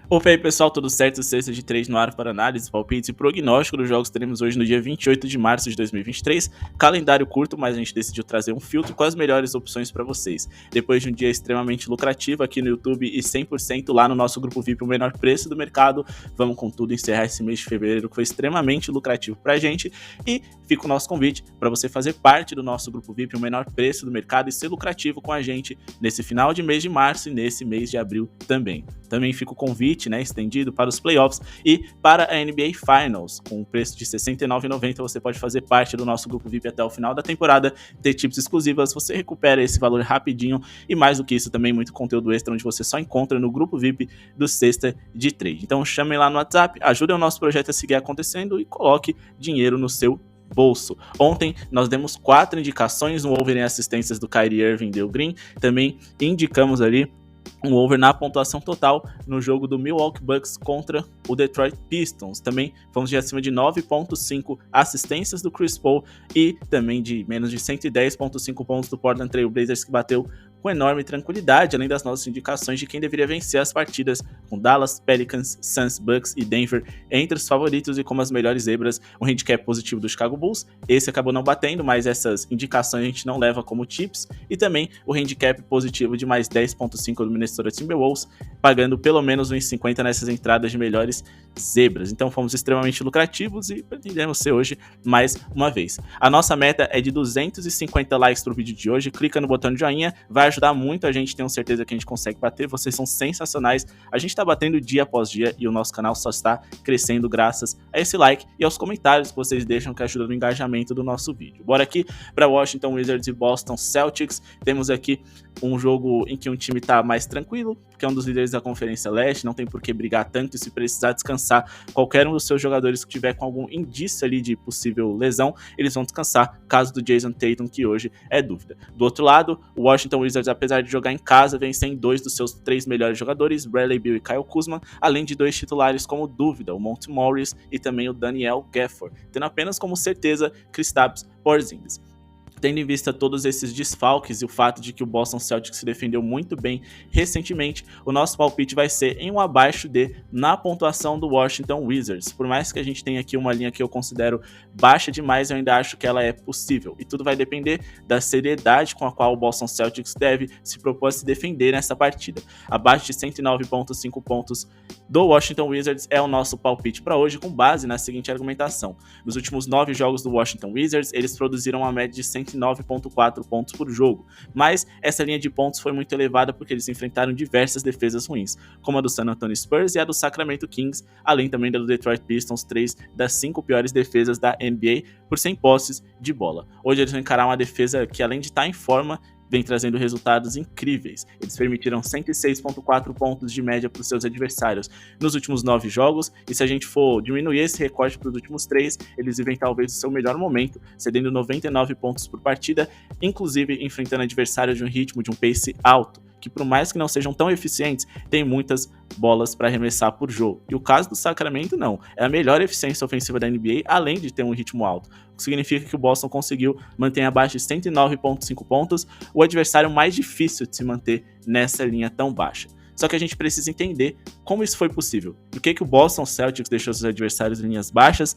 Opa aí pessoal, tudo certo? Sexta de 3 no ar para análise, palpites e prognóstico dos jogos que teremos hoje no dia 28 de março de 2023. Calendário curto, mas a gente decidiu trazer um filtro com as melhores opções para vocês. Depois de um dia extremamente lucrativo aqui no YouTube e 100% lá no nosso grupo VIP, o menor preço do mercado, vamos com tudo encerrar esse mês de fevereiro que foi extremamente lucrativo para a gente. E fica o nosso convite para você fazer parte do nosso grupo VIP, o menor preço do mercado, e ser lucrativo com a gente nesse final de mês de março e nesse mês de abril também. Também fica o convite, estendido para os playoffs e para a NBA Finals. Com um preço de R$ 69,90 você pode fazer parte do nosso grupo VIP até o final da temporada, ter tips exclusivas, você recupera esse valor rapidinho e mais do que isso também muito conteúdo extra onde você só encontra no grupo VIP do Sexta de Trade. Então chamem lá no WhatsApp, ajudem o nosso projeto a seguir acontecendo e coloque dinheiro no seu bolso. Ontem nós demos 4 indicações no over em assistências do Kyrie Irving e Dale Green, também indicamos ali um over na pontuação total no jogo do Milwaukee Bucks contra o Detroit Pistons. Também fomos de acima de 9.5 assistências do Chris Paul e também de menos de 110.5 pontos do Portland Trail Blazers, que bateu com enorme tranquilidade, além das nossas indicações de quem deveria vencer as partidas, com Dallas, Pelicans, Suns, Bucks e Denver entre os favoritos e como as melhores zebras, um handicap positivo do Chicago Bulls. Esse acabou não batendo, mas essas indicações a gente não leva como tips, e também o handicap positivo de mais 10.5 do Minnesota Timberwolves, pagando pelo menos 1,50 nessas entradas de melhores zebras. Então fomos extremamente lucrativos e pretendemos ser hoje mais uma vez. A nossa meta é de 250 likes pro vídeo de hoje, clica no botão de joinha, vai ajudar muito a gente, tenho certeza que a gente consegue bater, vocês são sensacionais, a gente tá batendo dia após dia e o nosso canal só está crescendo graças a esse like e aos comentários que vocês deixam, que ajudam no engajamento do nosso vídeo. Bora aqui para Washington Wizards e Boston Celtics. Temos aqui um jogo em que um time tá mais tranquilo, que é um dos líderes da Conferência Leste, não tem por que brigar tanto, e se precisar descansar qualquer um dos seus jogadores que tiver com algum indício ali de possível lesão, eles vão descansar, caso do Jason Tatum, que hoje é dúvida. Do outro lado, o Washington Wizards, apesar de jogar em casa, vem sem 2 dos seus 3 melhores jogadores, Bradley Beal e Kyle Kuzma, além de 2 titulares como dúvida, o Monte Morris e também o Daniel Gafford, tendo apenas como certeza Kristaps Porzingis. Tendo em vista todos esses desfalques e o fato de que o Boston Celtics se defendeu muito bem recentemente, o nosso palpite vai ser em um abaixo de na pontuação do Washington Wizards. Por mais que a gente tenha aqui uma linha que eu considero baixa demais, eu ainda acho que ela é possível. E tudo vai depender da seriedade com a qual o Boston Celtics deve se propor a se defender nessa partida. Abaixo de 109.5 pontos do Washington Wizards é o nosso palpite para hoje, com base na seguinte argumentação. Nos últimos 9 jogos do Washington Wizards, eles produziram uma média de 109.4 pontos por jogo, mas essa linha de pontos foi muito elevada porque eles enfrentaram diversas defesas ruins, como a do San Antonio Spurs e a do Sacramento Kings, além também da do Detroit Pistons, 3 das 5 piores defesas da NBA por 100 posses de bola. Hoje eles vão encarar uma defesa que, além de estar em forma, vem trazendo resultados incríveis. Eles permitiram 106.4 pontos de média para os seus adversários nos últimos 9 jogos, e se a gente for diminuir esse recorde para os últimos 3, eles vivem talvez o seu melhor momento, cedendo 99 pontos por partida, inclusive enfrentando adversários de um ritmo, de um pace alto, que por mais que não sejam tão eficientes, tem muitas bolas para arremessar por jogo. E o caso do Sacramento não, é a melhor eficiência ofensiva da NBA, além de ter um ritmo alto, o que significa que o Boston conseguiu manter abaixo de 109.5 pontos, o adversário mais difícil de se manter nessa linha tão baixa. Só que a gente precisa entender como isso foi possível, por que o Boston Celtics deixou seus adversários em linhas baixas,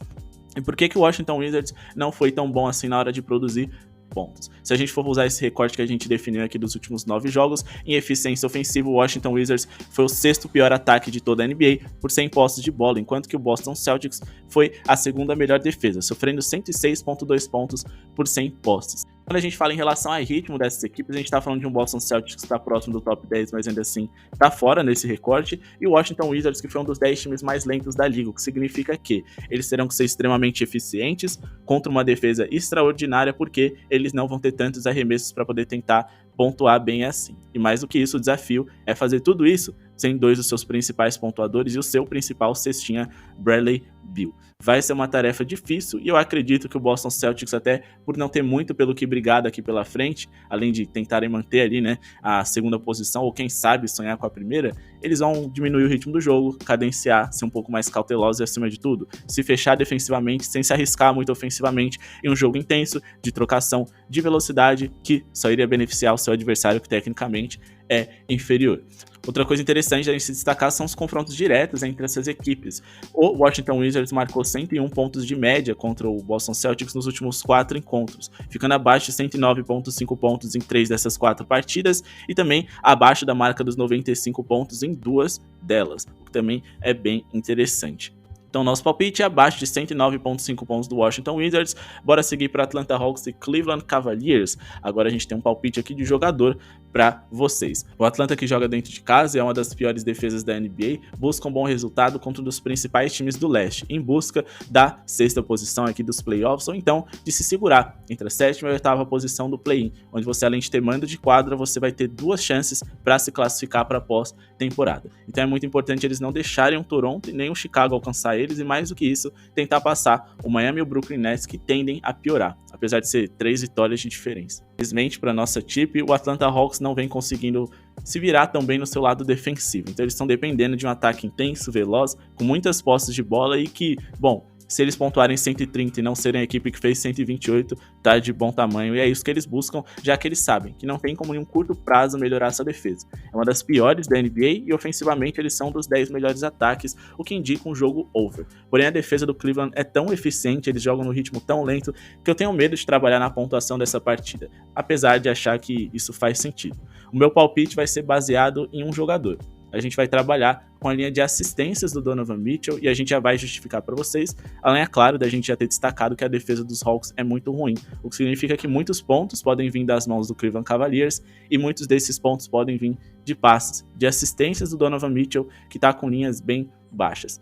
e por que o Washington Wizards não foi tão bom assim na hora de produzir pontos. Se a gente for usar esse recorte que a gente definiu aqui dos últimos 9 jogos, em eficiência ofensiva, o Washington Wizards foi o 6º pior ataque de toda a NBA por 100 posses de bola, enquanto que o Boston Celtics foi a 2ª melhor defesa, sofrendo 106.2 pontos por 100 posses. Quando a gente fala em relação ao ritmo dessas equipes, a gente está falando de um Boston Celtics que está próximo do top 10, mas ainda assim está fora nesse recorte, e o Washington Wizards, que foi um dos 10 times mais lentos da liga, o que significa que eles terão que ser extremamente eficientes contra uma defesa extraordinária, porque eles não vão ter tantos arremessos para poder tentar pontuar bem assim. E mais do que isso, o desafio é fazer tudo isso sem 2 dos seus principais pontuadores e o seu principal cestinha, Bradley Beal. Vai ser uma tarefa difícil e eu acredito que o Boston Celtics, até por não ter muito pelo que brigar daqui pela frente, além de tentarem manter ali, a 2ª posição ou quem sabe sonhar com a primeira, eles vão diminuir o ritmo do jogo, cadenciar, ser um pouco mais cautelosos e, acima de tudo, se fechar defensivamente sem se arriscar muito ofensivamente em um jogo intenso, de trocação, de velocidade, que só iria beneficiar o seu adversário, que tecnicamente é inferior. Outra coisa interessante a gente se destacar são os confrontos diretos entre essas equipes. O Washington Wizards marcou 101 pontos de média contra o Boston Celtics nos últimos 4 encontros, ficando abaixo de 109,5 pontos em 3 dessas 4 partidas e também abaixo da marca dos 95 pontos em 2 delas, o que também é bem interessante. Então, nosso palpite é abaixo de 109,5 pontos do Washington Wizards. Bora seguir para Atlanta Hawks e Cleveland Cavaliers. Agora a gente tem um palpite aqui de jogador para vocês. O Atlanta, que joga dentro de casa, é uma das piores defesas da NBA, busca um bom resultado contra um dos principais times do leste, em busca da 6ª posição aqui dos playoffs, ou então de se segurar entre a 7ª e a 8ª posição do play-in, onde você, além de ter mando de quadra, você vai ter 2 chances para se classificar para a pós-temporada. Então é muito importante eles não deixarem o Toronto e nem o Chicago alcançar eles, e mais do que isso, tentar passar o Miami e o Brooklyn Nets, que tendem a piorar, apesar de ser 3 vitórias de diferença. Infelizmente, para nossa equipe, o Atlanta Hawks não vem conseguindo se virar tão bem no seu lado defensivo, então eles estão dependendo de um ataque intenso, veloz, com muitas posses de bola e que, bom, se eles pontuarem 130 e não serem a equipe que fez 128, tá de bom tamanho, e é isso que eles buscam, já que eles sabem que não tem como em um curto prazo melhorar essa defesa. É uma das piores da NBA e ofensivamente eles são dos 10 melhores ataques, o que indica um jogo over. Porém, a defesa do Cleveland é tão eficiente, eles jogam no ritmo tão lento, que eu tenho medo de trabalhar na pontuação dessa partida, apesar de achar que isso faz sentido. O meu palpite vai ser baseado em um jogador. A gente vai trabalhar com a linha de assistências do Donovan Mitchell e a gente já vai justificar para vocês, além, é claro, da gente já ter destacado que a defesa dos Hawks é muito ruim, o que significa que muitos pontos podem vir das mãos do Cleveland Cavaliers e muitos desses pontos podem vir de passes, de assistências do Donovan Mitchell, que está com linhas bem baixas.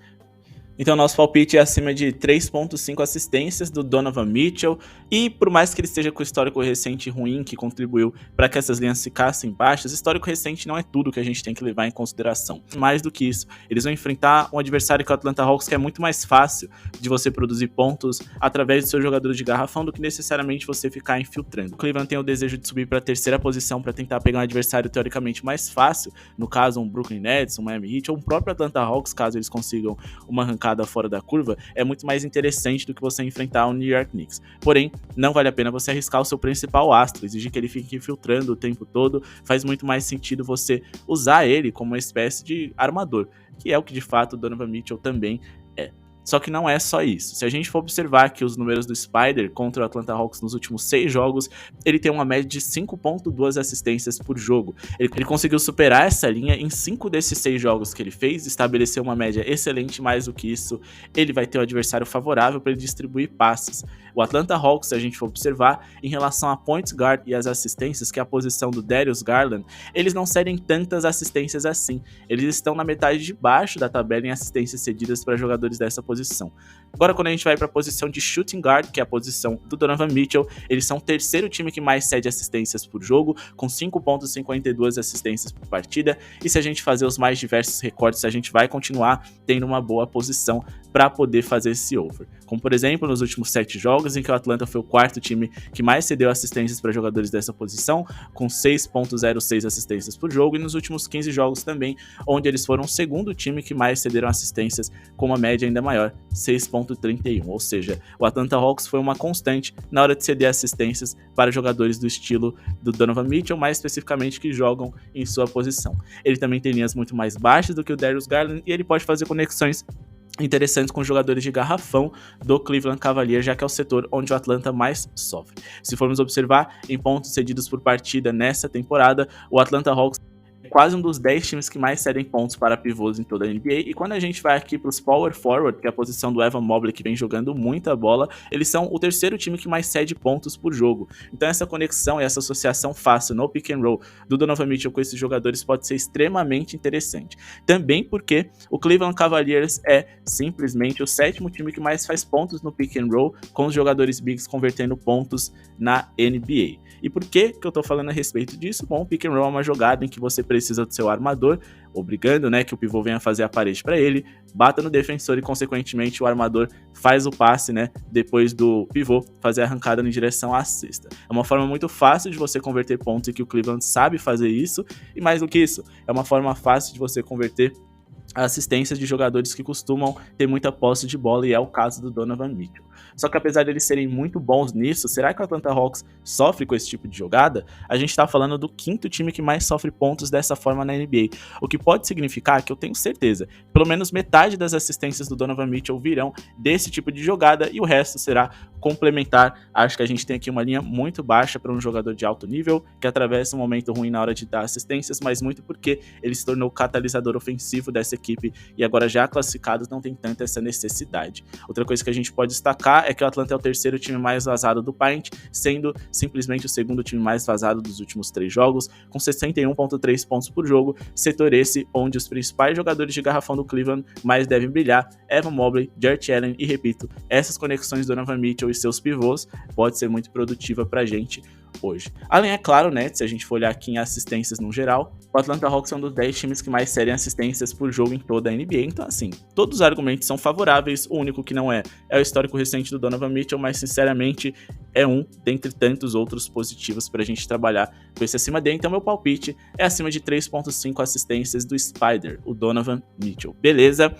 Então, nosso palpite é acima de 3,5 assistências do Donovan Mitchell. E por mais que ele esteja com o histórico recente ruim, que contribuiu para que essas linhas ficassem baixas, histórico recente não é tudo que a gente tem que levar em consideração. Mais do que isso, eles vão enfrentar um adversário que é o Atlanta Hawks, que é muito mais fácil de você produzir pontos através dos seus jogadores de garrafão do que necessariamente você ficar infiltrando. O Cleveland tem o desejo de subir para a 3ª posição para tentar pegar um adversário teoricamente mais fácil, no caso um Brooklyn Nets, um Miami Heat ou um próprio Atlanta Hawks, caso eles consigam uma arrancada fora da curva, é muito mais interessante do que você enfrentar o New York Knicks. Porém, não vale a pena você arriscar o seu principal astro, exigir que ele fique infiltrando o tempo todo, faz muito mais sentido você usar ele como uma espécie de armador, que é o que de fato o Donovan Mitchell também é. Só que não é só isso. Se a gente for observar que os números do Spider contra o Atlanta Hawks nos últimos 6 jogos, ele tem uma média de 5,2 assistências por jogo. Ele conseguiu superar essa linha em 5 desses 6 jogos que ele fez, estabeleceu uma média excelente, mais do que isso, ele vai ter um adversário favorável para ele distribuir passes. O Atlanta Hawks, se a gente for observar, em relação a point guard e as assistências, que é a posição do Darius Garland, eles não cedem tantas assistências assim. Eles estão na metade de baixo da tabela em assistências cedidas para jogadores dessa posição. Agora, quando a gente vai para a posição de shooting guard, que é a posição do Donovan Mitchell, eles são o 3º time que mais cede assistências por jogo, com 5,52 assistências por partida, e se a gente fazer os mais diversos recortes, a gente vai continuar tendo uma boa posição para poder fazer esse over. Como, por exemplo, nos últimos 7 jogos, em que o Atlanta foi o 4º time que mais cedeu assistências para jogadores dessa posição, com 6,06 assistências por jogo, e nos últimos 15 jogos também, onde eles foram o 2º time que mais cederam assistências, com uma média ainda maior, 6,31. Ou seja, o Atlanta Hawks foi uma constante na hora de ceder assistências para jogadores do estilo do Donovan Mitchell, mais especificamente que jogam em sua posição. Ele também tem linhas muito mais baixas do que o Darius Garland, e ele pode fazer conexões interessantes com jogadores de garrafão do Cleveland Cavaliers, já que é o setor onde o Atlanta mais sofre. Se formos observar em pontos cedidos por partida nessa temporada, o Atlanta Hawks é quase um dos 10 times que mais cedem pontos para pivôs em toda a NBA, e quando a gente vai aqui para os power forward, que é a posição do Evan Mobley, que vem jogando muita bola, eles são o 3º time que mais cede pontos por jogo. Então essa conexão e essa associação fácil no pick and roll do Donovan Mitchell com esses jogadores pode ser extremamente interessante. Também porque o Cleveland Cavaliers é simplesmente o 7º time que mais faz pontos no pick and roll, com os jogadores bigs convertendo pontos na NBA. E por que eu tô falando a respeito disso? Bom, o pick and roll é uma jogada em que você precisa do seu armador, obrigando, né, que o pivô venha fazer a parede para ele, bata no defensor e, consequentemente, o armador faz o passe, né, depois do pivô fazer a arrancada em direção à cesta. É uma forma muito fácil de você converter pontos e que o Cleveland sabe fazer isso, e mais do que isso, é uma forma fácil de você converter assistências de jogadores que costumam ter muita posse de bola, e é o caso do Donovan Mitchell. Só que apesar deles serem muito bons nisso, será que o Atlanta Hawks sofre com esse tipo de jogada? A gente tá falando do quinto time que mais sofre pontos dessa forma na NBA, o que pode significar que eu tenho certeza, pelo menos metade das assistências do Donovan Mitchell virão desse tipo de jogada e o resto será complementar. Acho que a gente tem aqui uma linha muito baixa para um jogador de alto nível, que atravessa um momento ruim na hora de dar assistências, mas muito porque ele se tornou o catalisador ofensivo dessa equipe e agora já classificados não tem tanta essa necessidade. Outra coisa que a gente pode destacar é que o Atlanta é o terceiro time mais vazado do paint, sendo simplesmente o segundo time mais vazado dos últimos 3 jogos, com 61,3 pontos por jogo, setor esse onde os principais jogadores de garrafão do Cleveland mais devem brilhar, Evan Mobley, Jarrett Allen e, repito, essas conexões do Donovan Mitchell e seus pivôs pode ser muito produtiva pra gente hoje. Além, é claro, né, se a gente for olhar aqui em assistências no geral, o Atlanta Hawks é um dos 10 times que mais cedem assistências por jogo em toda a NBA, então assim, todos os argumentos são favoráveis, o único que não é o histórico recente do Donovan Mitchell, mas sinceramente é um dentre tantos outros positivos pra gente trabalhar com esse acima dele, então meu palpite é acima de 3.5 assistências do Spider, o Donovan Mitchell, beleza?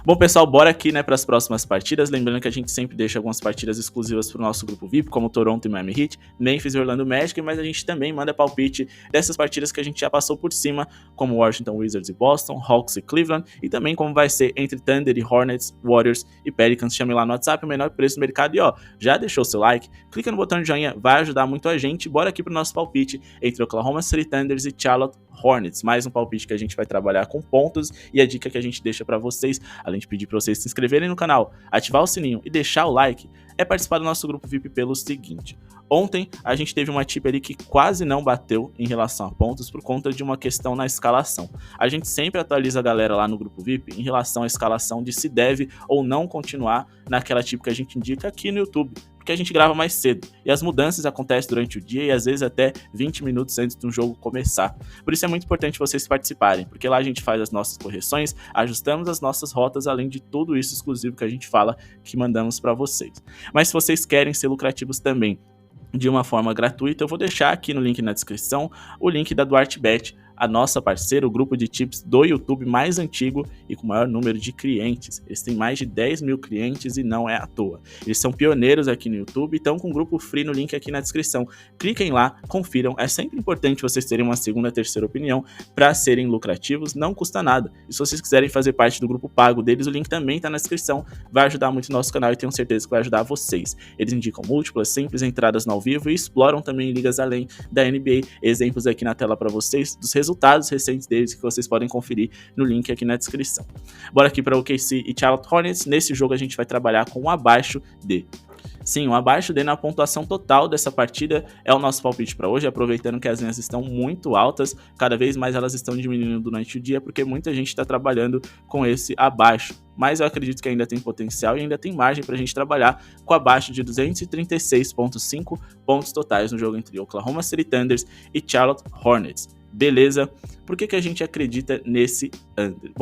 Bom, pessoal, bora aqui, né, para as próximas partidas. Lembrando que a gente sempre deixa algumas partidas exclusivas para o nosso grupo VIP, como Toronto e Miami Heat, Memphis e Orlando Magic, mas a gente também manda palpite dessas partidas que a gente já passou por cima, como Washington Wizards e Boston, Hawks e Cleveland, e também como vai ser entre Thunder e Hornets, Warriors e Pelicans. Chame lá no WhatsApp, o menor preço do mercado. E ó, já deixou seu like? Clica no botão de joinha, vai ajudar muito a gente. Bora aqui pro nosso palpite entre Oklahoma City Thunders e Charlotte Hornets. Mais um palpite que a gente vai trabalhar com pontos, e a dica que a gente deixa para vocês, além de pedir para vocês se inscreverem no canal, ativar o sininho e deixar o like, é participar do nosso grupo VIP pelo seguinte: ontem a gente teve uma tip ali que quase não bateu em relação a pontos por conta de uma questão na escalação. A gente sempre atualiza a galera lá no grupo VIP em relação à escalação de se deve ou não continuar naquela tip que a gente indica aqui no YouTube, porque a gente grava mais cedo, e as mudanças acontecem durante o dia e às vezes até 20 minutos antes do jogo começar. Por isso é muito importante vocês participarem, porque lá a gente faz as nossas correções, ajustamos as nossas rotas, além de tudo isso exclusivo que a gente fala, que mandamos para vocês. Mas se vocês querem ser lucrativos também de uma forma gratuita, eu vou deixar aqui no link na descrição o link da Duarte Bet, a nossa parceira, o grupo de tips do YouTube mais antigo e com o maior número de clientes. Eles têm mais de 10 mil clientes e não é à toa. Eles são pioneiros aqui no YouTube e estão com um grupo free no link aqui na descrição. Cliquem lá, confiram. É sempre importante vocês terem uma segunda, terceira opinião para serem lucrativos, não custa nada. E se vocês quiserem fazer parte do grupo pago deles, o link também está na descrição. Vai ajudar muito o nosso canal e tenho certeza que vai ajudar vocês. Eles indicam múltiplas, simples entradas no ao vivo e exploram também ligas além da NBA. Exemplos aqui na tela para vocês dos resultados recentes deles que vocês podem conferir no link aqui na descrição. Bora aqui para o OKC e Charlotte Hornets. Nesse jogo a gente vai trabalhar com um abaixo de. Sim, um abaixo de na pontuação total dessa partida é o nosso palpite para hoje, aproveitando que as linhas estão muito altas, cada vez mais elas estão diminuindo durante o dia, porque muita gente está trabalhando com esse abaixo. Mas eu acredito que ainda tem potencial e ainda tem margem para a gente trabalhar com abaixo de 236,5 pontos totais no jogo entre Oklahoma City Thunders e Charlotte Hornets. Beleza? Por que a gente acredita nesse under?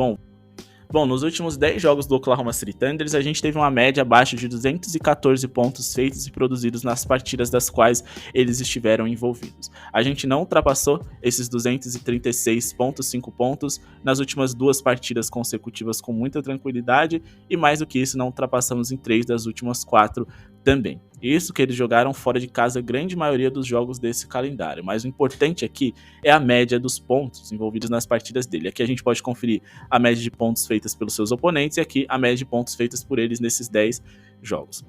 Bom, nos últimos 10 jogos do Oklahoma City Thunders, a gente teve uma média abaixo de 214 pontos feitos e produzidos nas partidas das quais eles estiveram envolvidos. A gente não ultrapassou esses 236,5 pontos nas últimas 2 partidas consecutivas com muita tranquilidade, e mais do que isso, não ultrapassamos em 3 das últimas 4 também. Isso que eles jogaram fora de casa a grande maioria dos jogos desse calendário, mas o importante aqui é a média dos pontos envolvidos nas partidas dele. Aqui a gente pode conferir a média de pontos feitas pelos seus oponentes e aqui a média de pontos feitas por eles nesses 10 jogos.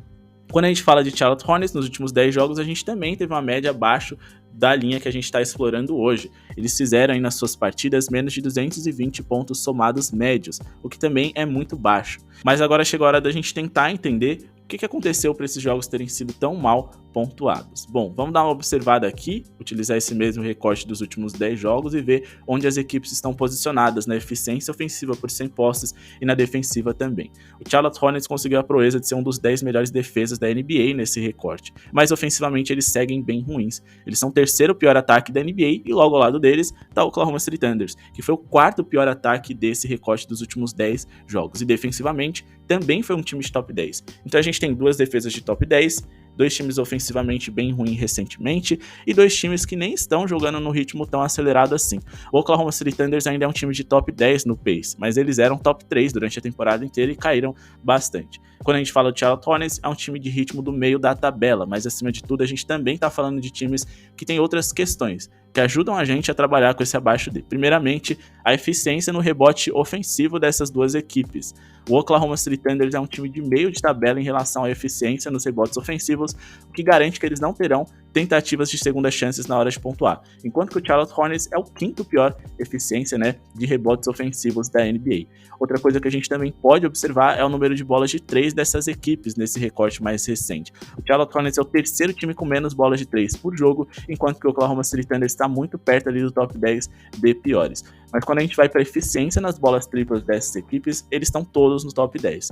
Quando a gente fala de Charlotte Hornets, nos últimos 10 jogos a gente também teve uma média abaixo da linha que a gente está explorando hoje. Eles fizeram aí nas suas partidas menos de 220 pontos somados médios, o que também é muito baixo. Mas agora chegou a hora da gente tentar entender o que aconteceu para esses jogos terem sido tão mal pontuados? Bom, vamos dar uma observada aqui, utilizar esse mesmo recorte dos últimos 10 jogos e ver onde as equipes estão posicionadas na eficiência ofensiva por 100 posses e na defensiva também. O Charlotte Hornets conseguiu a proeza de ser um dos 10 melhores defesas da NBA nesse recorte, mas ofensivamente eles seguem bem ruins. Eles são o terceiro pior ataque da NBA e logo ao lado deles está o Oklahoma City Thunders, que foi o quarto pior ataque desse recorte dos últimos 10 jogos, e defensivamente também foi um time de top 10. Então a gente tem duas defesas de top 10, dois times ofensivamente bem ruins recentemente e dois times que nem estão jogando no ritmo tão acelerado assim. O Oklahoma City Thunders ainda é um time de top 10 no pace, mas eles eram top 3 durante a temporada inteira e caíram bastante. Quando a gente fala de Charlotte Hornets, é um time de ritmo do meio da tabela, mas acima de tudo a gente também está falando de times que têm outras questões que ajudam a gente a trabalhar com esse abaixo D. Primeiramente, a eficiência no rebote ofensivo dessas duas equipes. O Oklahoma City Thunder é um time de meio de tabela em relação à eficiência nos rebotes ofensivos, o que garante que eles não terão tentativas de segundas chances na hora de pontuar, enquanto que o Charlotte Hornets é o quinto pior eficiência, de rebotes ofensivos da NBA. Outra coisa que a gente também pode observar é o número de bolas de 3 dessas equipes nesse recorte mais recente. O Charlotte Hornets é o terceiro time com menos bolas de 3 por jogo, enquanto que o Oklahoma City Thunder está muito perto ali do top 10 de piores. Mas quando a gente vai para a eficiência nas bolas triplas dessas equipes, eles estão todos no top 10.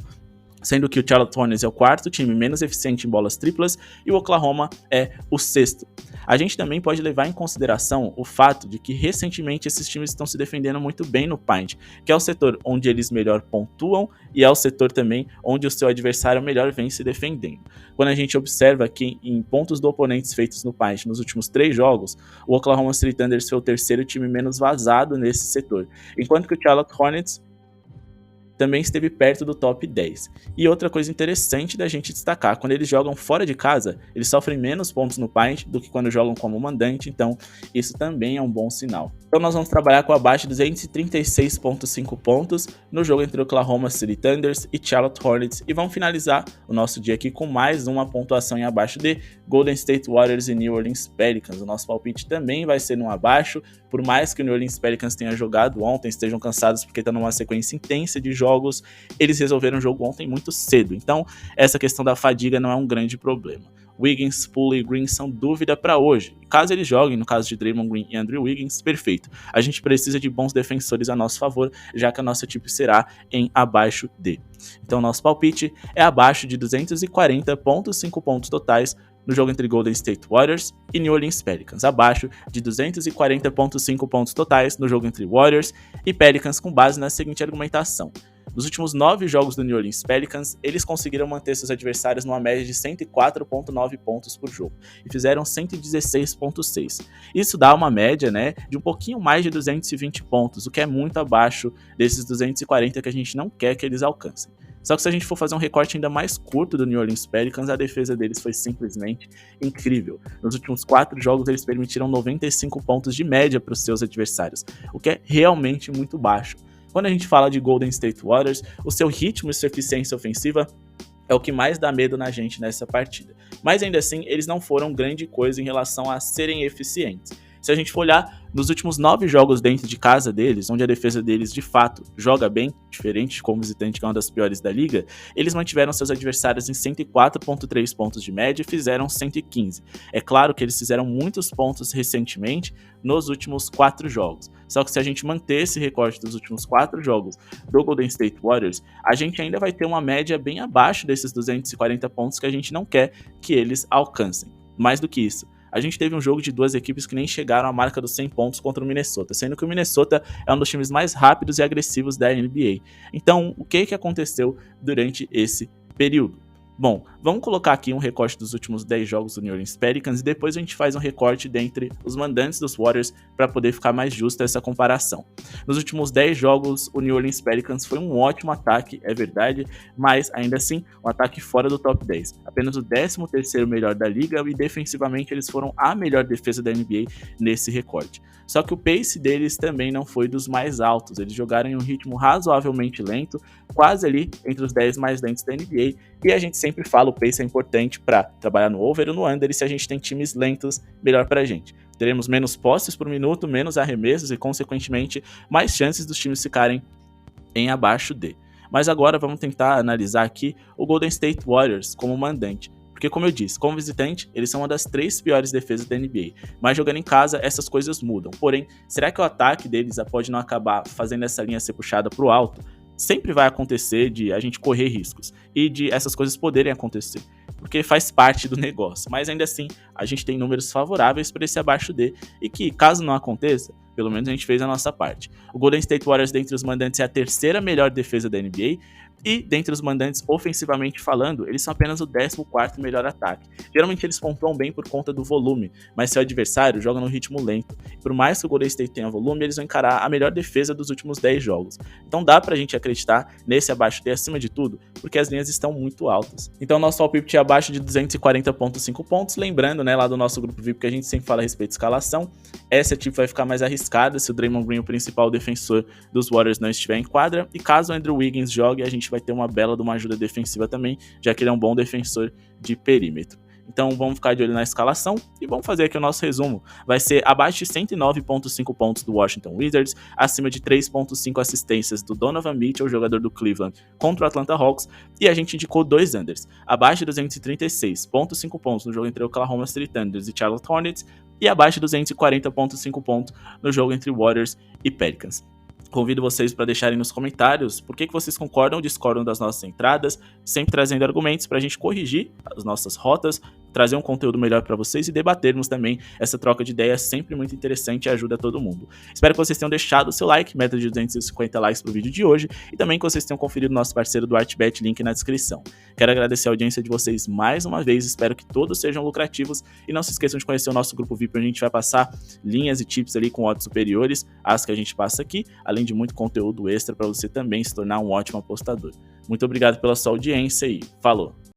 Sendo que o Charlotte Hornets é o quarto time menos eficiente em bolas triplas e o Oklahoma é o sexto. A gente também pode levar em consideração o fato de que recentemente esses times estão se defendendo muito bem no paint, que é o setor onde eles melhor pontuam e é o setor também onde o seu adversário melhor vem se defendendo. Quando a gente observa que em pontos do oponente feitos no paint nos últimos 3 jogos, o Oklahoma City Thunder foi o terceiro time menos vazado nesse setor, enquanto que o Charlotte Hornets também esteve perto do top 10. E outra coisa interessante da gente destacar, quando eles jogam fora de casa, eles sofrem menos pontos no paint do que quando jogam como mandante, então isso também é um bom sinal. Então nós vamos trabalhar com abaixo de 236.5 pontos no jogo entre Oklahoma City Thunders e Charlotte Hornets, e vamos finalizar o nosso dia aqui com mais uma pontuação em abaixo de Golden State Warriors e New Orleans Pelicans. O nosso palpite também vai ser no abaixo, por mais que o New Orleans Pelicans tenha jogado ontem, estejam cansados porque está numa sequência intensa de jogos, eles resolveram o jogo ontem muito cedo, então essa questão da fadiga não é um grande problema. Wiggins, Poole e Green são dúvida para hoje. Caso eles joguem, no caso de Draymond Green e Andrew Wiggins, perfeito. A gente precisa de bons defensores a nosso favor, já que a nossa equipe será em abaixo de. Então nosso palpite é abaixo de 240.5 pontos totais no jogo entre Golden State Warriors e New Orleans Pelicans, abaixo de 240.5 pontos totais no jogo entre Warriors e Pelicans, com base na seguinte argumentação. Nos últimos 9 jogos do New Orleans Pelicans, eles conseguiram manter seus adversários numa média de 104.9 pontos por jogo e fizeram 116.6. Isso dá uma média, de um pouquinho mais de 220 pontos, o que é muito abaixo desses 240 que a gente não quer que eles alcancem. Só que se a gente for fazer um recorte ainda mais curto do New Orleans Pelicans, a defesa deles foi simplesmente incrível. Nos últimos 4 jogos eles permitiram 95 pontos de média para os seus adversários, o que é realmente muito baixo. Quando a gente fala de Golden State Warriors, o seu ritmo e sua eficiência ofensiva é o que mais dá medo na gente nessa partida. Mas ainda assim, eles não foram grande coisa em relação a serem eficientes. Se a gente for olhar nos últimos 9 jogos dentro de casa deles, onde a defesa deles de fato joga bem, diferente de como visitante, que é uma das piores da liga, eles mantiveram seus adversários em 104.3 pontos de média e fizeram 115. É claro que eles fizeram muitos pontos recentemente nos últimos 4 jogos. Só que se a gente manter esse recorte dos últimos 4 jogos do Golden State Warriors, a gente ainda vai ter uma média bem abaixo desses 240 pontos que a gente não quer que eles alcancem. Mais do que isso, a gente teve um jogo de duas equipes que nem chegaram à marca dos 100 pontos contra o Minnesota, sendo que o Minnesota é um dos times mais rápidos e agressivos da NBA. Então, o que aconteceu durante esse período? Bom, vamos colocar aqui um recorte dos últimos 10 jogos do New Orleans Pelicans e depois a gente faz um recorte dentre os mandantes dos Warriors para poder ficar mais justa essa comparação. Nos últimos 10 jogos, o New Orleans Pelicans foi um ótimo ataque, é verdade, mas ainda assim, um ataque fora do top 10. Apenas o 13º melhor da liga e defensivamente eles foram a melhor defesa da NBA nesse recorte. Só que o pace deles também não foi dos mais altos, eles jogaram em um ritmo razoavelmente lento, quase ali entre os 10 mais lentos da NBA, e a gente sempre fala, o pace é importante para trabalhar no over ou no under, e se a gente tem times lentos, melhor pra gente. Teremos menos posses por minuto, menos arremessos e, consequentemente, mais chances dos times ficarem em abaixo de. Mas agora vamos tentar analisar aqui o Golden State Warriors como mandante. Porque, como eu disse, como visitante, eles são uma das 3 piores defesas da NBA. Mas jogando em casa, essas coisas mudam. Porém, será que o ataque deles pode não acabar fazendo essa linha ser puxada para o alto? Sempre vai acontecer de a gente correr riscos e de essas coisas poderem acontecer, porque faz parte do negócio. Mas ainda assim, a gente tem números favoráveis para esse abaixo D e que, caso não aconteça, pelo menos a gente fez a nossa parte. O Golden State Warriors, dentre os mandantes, é a 3ª melhor defesa da NBA. E, dentre os mandantes, ofensivamente falando, eles são apenas o 14º melhor ataque. Geralmente eles pontuam bem por conta do volume, mas seu adversário joga num ritmo lento. Por mais que o Golden State tenha volume, eles vão encarar a melhor defesa dos últimos 10 jogos. Então dá pra gente acreditar nesse abaixo D acima de tudo, porque as linhas estão muito altas. Então nosso palpite é abaixo de 240.5 pontos. Lembrando, né, lá do nosso grupo VIP que a gente sempre fala a respeito de escalação, essa tipo vai ficar mais arriscada se o Draymond Green, o principal defensor dos Warriors, não estiver em quadra. E caso o Andrew Wiggins jogue, a gente vai ter uma bela de uma ajuda defensiva também, já que ele é um bom defensor de perímetro. Então vamos ficar de olho na escalação e vamos fazer aqui o nosso resumo. Vai ser abaixo de 109.5 pontos do Washington Wizards, acima de 3.5 assistências do Donovan Mitchell, jogador do Cleveland, contra o Atlanta Hawks, e a gente indicou 2 unders, abaixo de 236.5 pontos no jogo entre o Oklahoma City Thunder e Charlotte Hornets, e abaixo de 240.5 pontos no jogo entre Warriors e Pelicans. Convido vocês para deixarem nos comentários por que vocês concordam ou discordam das nossas entradas, sempre trazendo argumentos para a gente corrigir as nossas rotas, trazer um conteúdo melhor para vocês e debatermos também. Essa troca de ideias sempre muito interessante e ajuda todo mundo. Espero que vocês tenham deixado o seu like, meta de 250 likes pro vídeo de hoje, e também que vocês tenham conferido o nosso parceiro do Artbet, link na descrição. Quero agradecer a audiência de vocês mais uma vez, espero que todos sejam lucrativos, e não se esqueçam de conhecer o nosso grupo VIP, onde a gente vai passar linhas e tips ali com odds superiores às que a gente passa aqui, além de muito conteúdo extra para você também se tornar um ótimo apostador. Muito obrigado pela sua audiência e falou!